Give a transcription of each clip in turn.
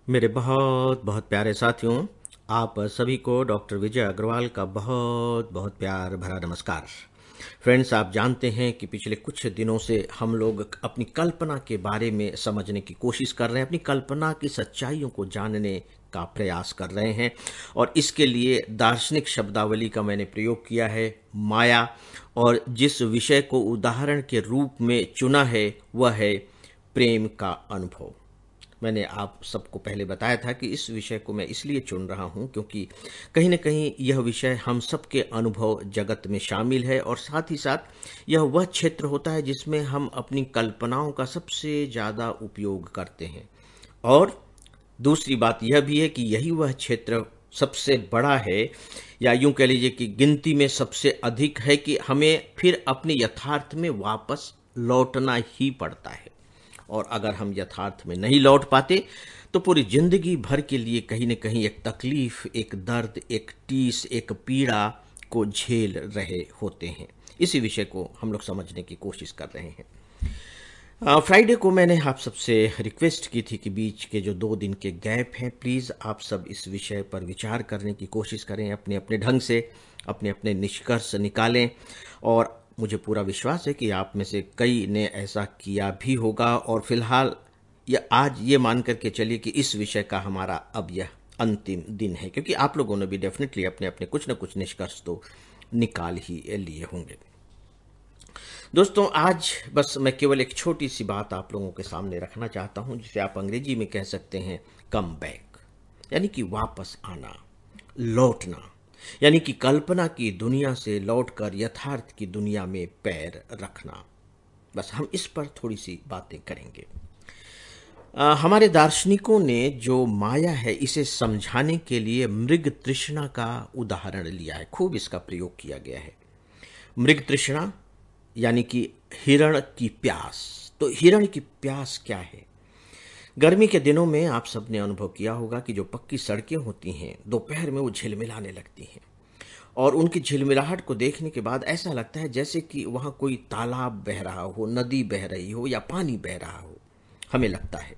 मेरे बहुत बहुत प्यारे साथियों, आप सभी को डॉक्टर विजय अग्रवाल का बहुत बहुत प्यार भरा नमस्कार। फ्रेंड्स, आप जानते हैं कि पिछले कुछ दिनों से हम लोग अपनी कल्पना के बारे में समझने की कोशिश कर रहे हैं, अपनी कल्पना की सच्चाइयों को जानने का प्रयास कर रहे हैं। और इसके लिए दार्शनिक शब्दावली का मैंने प्रयोग किया है, माया। और जिस विषय को उदाहरण के रूप में चुना है वह है प्रेम का अनुभव। मैंने आप सबको पहले बताया था कि इस विषय को मैं इसलिए चुन रहा हूं क्योंकि कहीं न कहीं यह विषय हम सबके अनुभव जगत में शामिल है, और साथ ही साथ यह वह क्षेत्र होता है जिसमें हम अपनी कल्पनाओं का सबसे ज़्यादा उपयोग करते हैं। और दूसरी बात यह भी है कि यही वह क्षेत्र सबसे बड़ा है, या यूं कह लीजिए कि गिनती में सबसे अधिक है, कि हमें फिर अपने यथार्थ में वापस लौटना ही पड़ता है। और अगर हम यथार्थ में नहीं लौट पाते तो पूरी जिंदगी भर के लिए कहीं न कहीं एक तकलीफ, एक दर्द, एक टीस, एक पीड़ा को झेल रहे होते हैं। इसी विषय को हम लोग समझने की कोशिश कर रहे हैं। फ्राइडे को मैंने आप सबसे रिक्वेस्ट की थी कि बीच के जो 2 दिन के गैप हैं, प्लीज़ आप सब इस विषय पर विचार करने की कोशिश करें, अपने अपने ढंग से अपने अपने निष्कर्ष निकालें। और मुझे पूरा विश्वास है कि आप में से कई ने ऐसा किया भी होगा। और फिलहाल आज ये मान करके चलिए कि इस विषय का हमारा अब यह अंतिम दिन है, क्योंकि आप लोगों ने भी डेफिनेटली अपने अपने कुछ न कुछ निष्कर्ष तो निकाल ही लिए होंगे। दोस्तों, आज बस मैं केवल एक छोटी सी बात आप लोगों के सामने रखना चाहता हूं, जिसे आप अंग्रेजी में कह सकते हैं कम बैक, यानी कि वापस आना, लौटना, यानी कि कल्पना की दुनिया से लौटकर यथार्थ की दुनिया में पैर रखना। बस हम इस पर थोड़ी सी बातें करेंगे। हमारे दार्शनिकों ने जो माया है इसे समझाने के लिए मृग तृष्णा का उदाहरण लिया है, खूब इसका प्रयोग किया गया है। मृग तृष्णा यानी कि हिरण की प्यास। तो हिरण की प्यास क्या है? गर्मी के दिनों में आप सबने अनुभव किया होगा कि जो पक्की सड़कें होती हैं, दोपहर में वो झिलमिलाने लगती हैं, और उनकी झिलमिलाहट को देखने के बाद ऐसा लगता है जैसे कि वहां कोई तालाब बह रहा हो, नदी बह रही हो, या पानी बह रहा हो, हमें लगता है।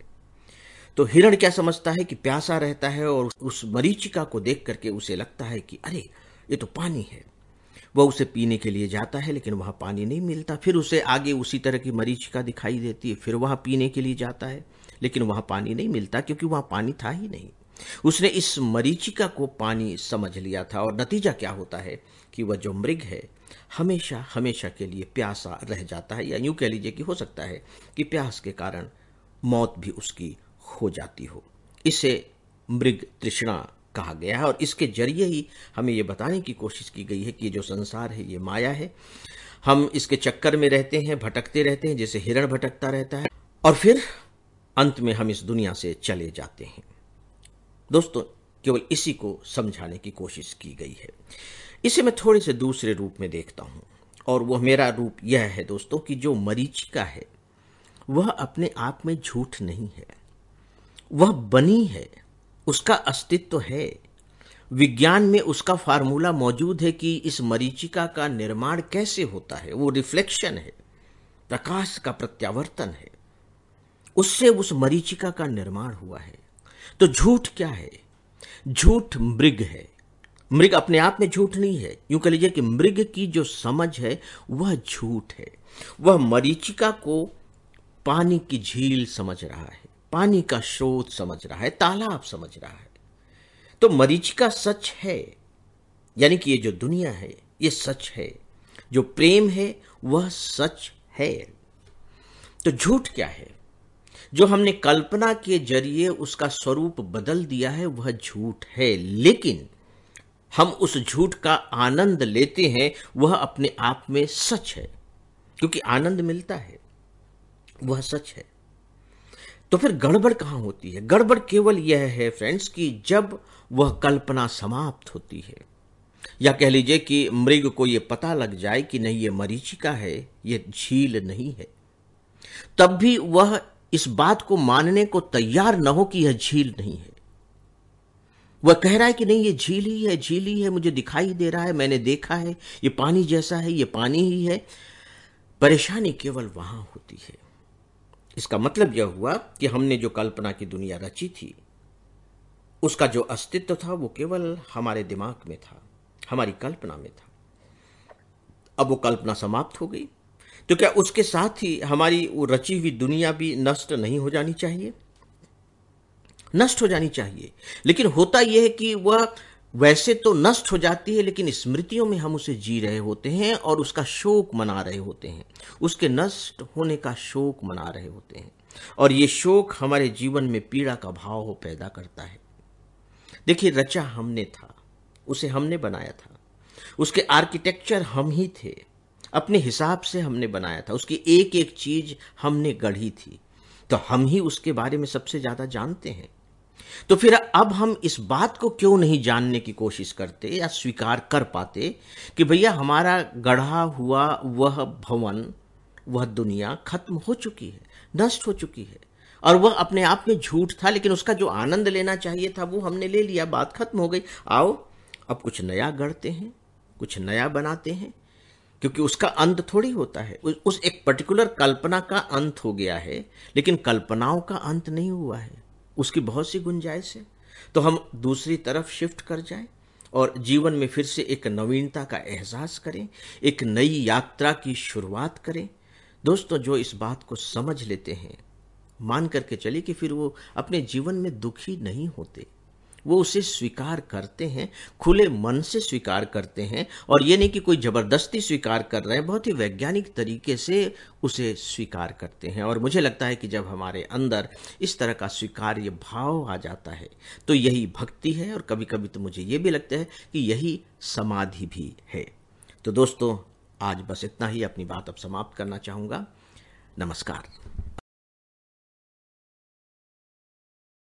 तो हिरण क्या समझता है कि प्यासा रहता है, और उस मरीचिका को देख करके उसे लगता है कि अरे, ये तो पानी है। वह उसे पीने के लिए जाता है, लेकिन वहां पानी नहीं मिलता। फिर उसे आगे उसी तरह की मरीचिका दिखाई देती है, फिर वहां पीने के लिए जाता है, लेकिन वहां पानी नहीं मिलता, क्योंकि वहां पानी था ही नहीं। उसने इस मरीचिका को पानी समझ लिया था, और नतीजा क्या होता है कि वह जो मृग है हमेशा हमेशा के लिए प्यासा रह जाता है, या यूं कह लीजिए कि हो सकता है कि प्यास के कारण मौत भी उसकी हो जाती हो। इसे मृग तृष्णा कहा गया है, और इसके जरिए ही हमें यह बताने की कोशिश की गई है कि जो संसार है ये माया है। हम इसके चक्कर में रहते हैं, भटकते रहते हैं, जैसे हिरण भटकता रहता है, और फिर अंत में हम इस दुनिया से चले जाते हैं। दोस्तों, केवल इसी को समझाने की कोशिश की गई है। इसे मैं थोड़े से दूसरे रूप में देखता हूं, और वह मेरा रूप यह है दोस्तों कि जो मरीचिका है वह अपने आप में झूठ नहीं है, वह बनी है, उसका अस्तित्व है। विज्ञान में उसका फार्मूला मौजूद है कि इस मरीचिका का निर्माण कैसे होता है। वो रिफ्लेक्शन है, प्रकाश का प्रत्यावर्तन है, उससे उस मरीचिका का निर्माण हुआ है। तो झूठ क्या है? झूठ मृग है। मृग अपने आप में झूठ नहीं है, यूं कह लीजिए कि मृग की जो समझ है वह झूठ है। वह मरीचिका को पानी की झील समझ रहा है, पानी का स्रोत समझ रहा है, तालाब समझ रहा है। तो मरीचिका सच है, यानी कि ये जो दुनिया है ये सच है, जो प्रेम है वह सच है। तो झूठ क्या है? जो हमने कल्पना के जरिए उसका स्वरूप बदल दिया है वह झूठ है, लेकिन हम उस झूठ का आनंद लेते हैं, वह अपने आप में सच है, क्योंकि आनंद मिलता है, वह सच है। तो फिर गड़बड़ कहां होती है? गड़बड़ केवल यह है फ्रेंड्स कि जब वह कल्पना समाप्त होती है, या कह लीजिए कि मृग को यह पता लग जाए कि नहीं ये मरीचिका है, यह झील नहीं है, तब भी वह इस बात को मानने को तैयार न हो कि यह झील नहीं है। वह कह रहा है कि नहीं ये झील ही है, झील ही है, मुझे दिखाई दे रहा है, मैंने देखा है, ये पानी जैसा है, ये पानी ही है। परेशानी केवल वहां होती है। इसका मतलब यह हुआ कि हमने जो कल्पना की दुनिया रची थी उसका जो अस्तित्व था वो केवल हमारे दिमाग में था, हमारी कल्पना में था। अब वो कल्पना समाप्त हो गई, तो क्या उसके साथ ही हमारी वो रची हुई दुनिया भी नष्ट नहीं हो जानी चाहिए? नष्ट हो जानी चाहिए। लेकिन होता यह है कि वह वैसे तो नष्ट हो जाती है, लेकिन स्मृतियों में हम उसे जी रहे होते हैं और उसका शोक मना रहे होते हैं। उसके नष्ट होने का शोक मना रहे होते हैं, और ये शोक हमारे जीवन में पीड़ा का भाव पैदा करता है। देखिए, रचा हमने था, उसे हमने बनाया था, उसके आर्किटेक्चर हम ही थे, अपने हिसाब से हमने बनाया था, उसकी एक एक चीज हमने गढ़ी थी, तो हम ही उसके बारे में सबसे ज्यादा जानते हैं। तो फिर अब हम इस बात को क्यों नहीं जानने की कोशिश करते या स्वीकार कर पाते कि भैया हमारा गढ़ा हुआ वह भवन, वह दुनिया खत्म हो चुकी है, नष्ट हो चुकी है, और वह अपने आप में झूठ था, लेकिन उसका जो आनंद लेना चाहिए था वो हमने ले लिया, बात खत्म हो गई। आओ अब कुछ नया गढ़ते हैं, कुछ नया बनाते हैं, क्योंकि उसका अंत थोड़ी होता है। उस एक पर्टिकुलर कल्पना का अंत हो गया है, लेकिन कल्पनाओं का अंत नहीं हुआ है, उसकी बहुत सी गुंजाइश है। तो हम दूसरी तरफ शिफ्ट कर जाएं और जीवन में फिर से एक नवीनता का एहसास करें, एक नई यात्रा की शुरुआत करें। दोस्तों, जो इस बात को समझ लेते हैं, मान करके चलिए कि फिर वो अपने जीवन में दुखी नहीं होते, वो उसे स्वीकार करते हैं, खुले मन से स्वीकार करते हैं, और ये नहीं कि कोई जबरदस्ती स्वीकार कर रहे हैं, बहुत ही वैज्ञानिक तरीके से उसे स्वीकार करते हैं। और मुझे लगता है कि जब हमारे अंदर इस तरह का स्वीकार्य भाव आ जाता है तो यही भक्ति है, और कभी कभी तो मुझे ये भी लगता है कि यही समाधि भी है। तो दोस्तों, आज बस इतना ही, अपनी बात अब समाप्त करना चाहूँगा। नमस्कार।